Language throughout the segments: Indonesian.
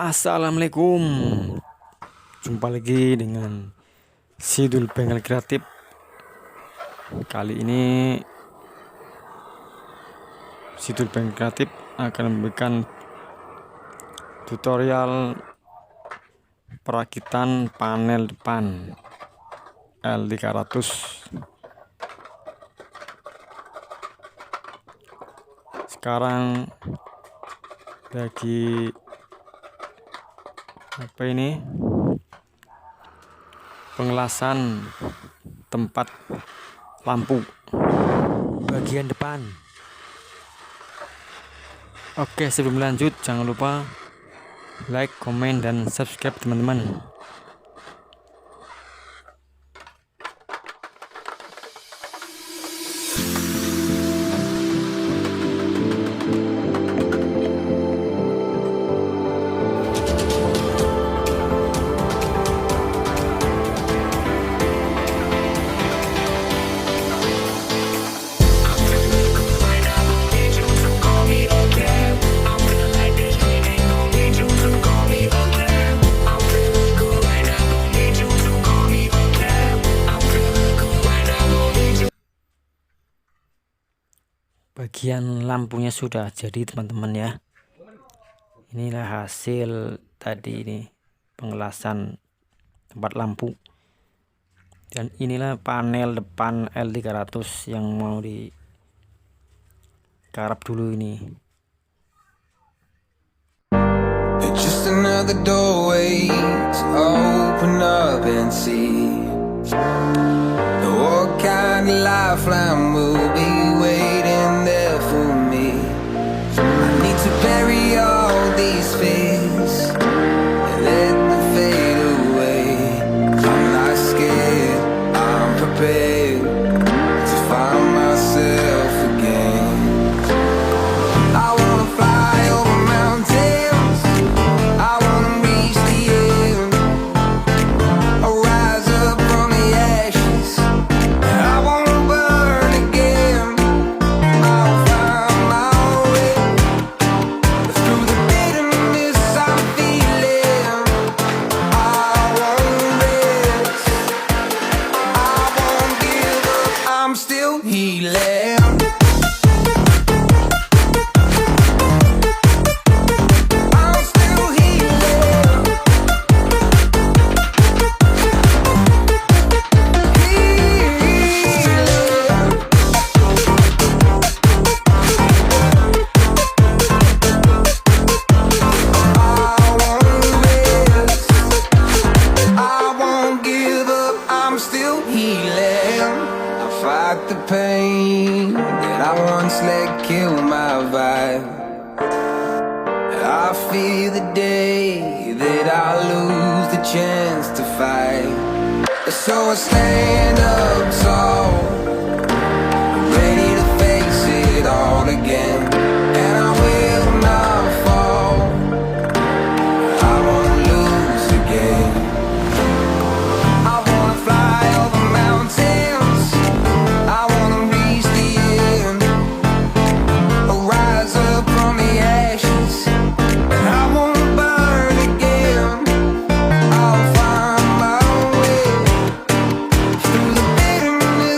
Assalamualaikum. Jumpa lagi dengan Sidul bengkel kreatif. Kali ini Sidul bengkel kreatif akan memberikan tutorial perakitan panel depan L300. Sekarang lagi pengelasan tempat lampu bagian depan. Oke, sebelum lanjut jangan lupa like, komen, dan subscribe teman-teman. Bagian lampunya sudah jadi teman-teman ya. Inilah hasil tadi ini pengelasan tempat lampu. Dan inilah panel depan L300 yang mau digarap dulu ini. Just another doorway to open up and see what kind of lifeline will be waiting there for me. I need to bury all these fears and let them fade away. I'm not scared, I'm prepared to find myself again. I wanna fly over mountains, I wanna reach the end, I'll rise up from the ashes, I wanna burn again. I'll find my way through the bitterness I'm feeling. I won't rest, I won't give up, I'm still healing. I'm still healing. I won't rest, I won't give up, I'm still healing. I fight the pain that I once let kill my vibe. I fear the day that I lose the chance to fight. So I stand up tall, ready to face it all again. And I will not fall, I won't lose again. I wanna fly over mountains, I wanna reach the end, I'll rise up from the ashes, and I won't burn again. I'll find my way through the bitterness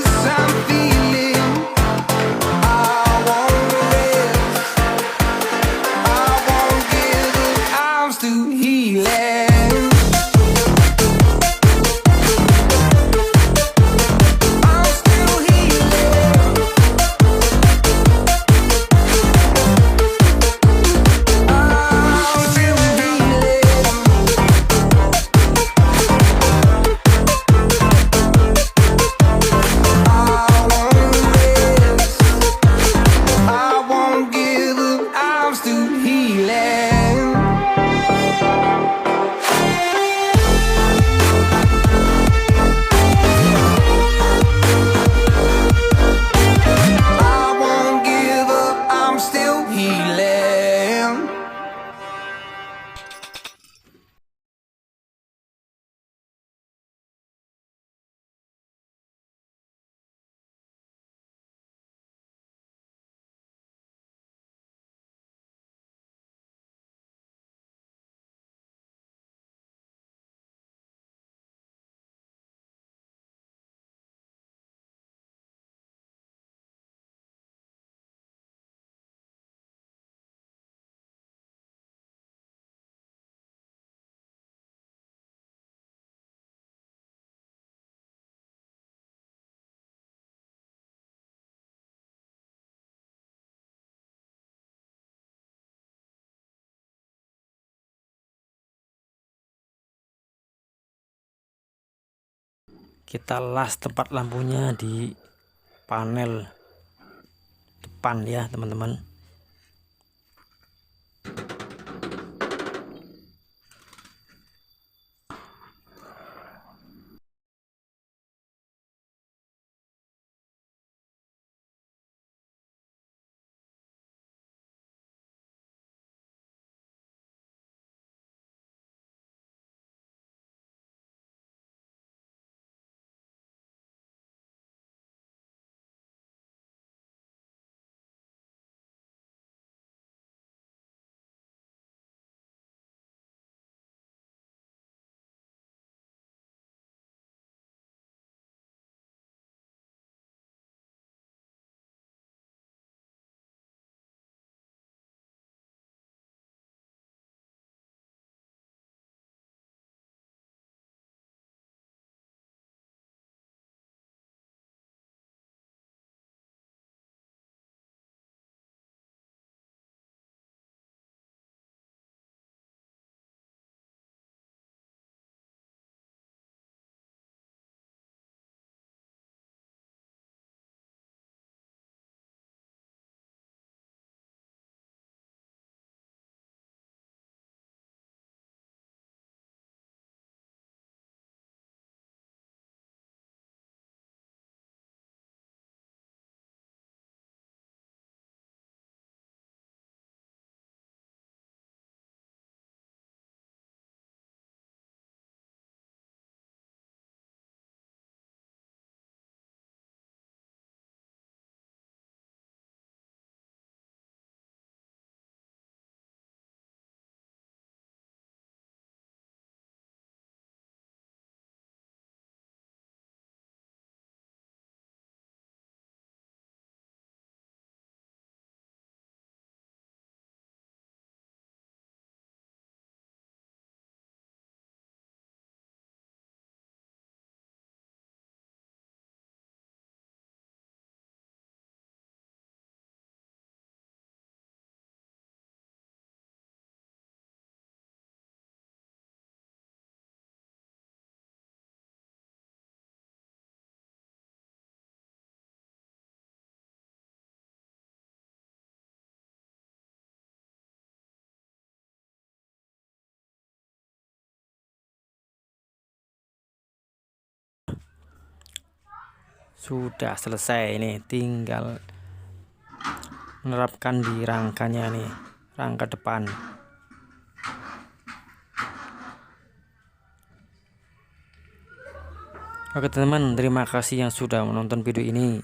kita las tempat lampunya di panel depan ya teman-teman. Sudah selesai, ini tinggal menerapkan di rangkanya nih, rangka depan. Oke teman-teman, terima kasih yang sudah menonton video ini.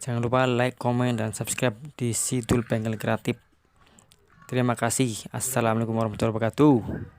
Jangan lupa like, komen, dan subscribe di Sidul Bengkel Kreatif. Terima kasih. Assalamualaikum warahmatullahi wabarakatuh.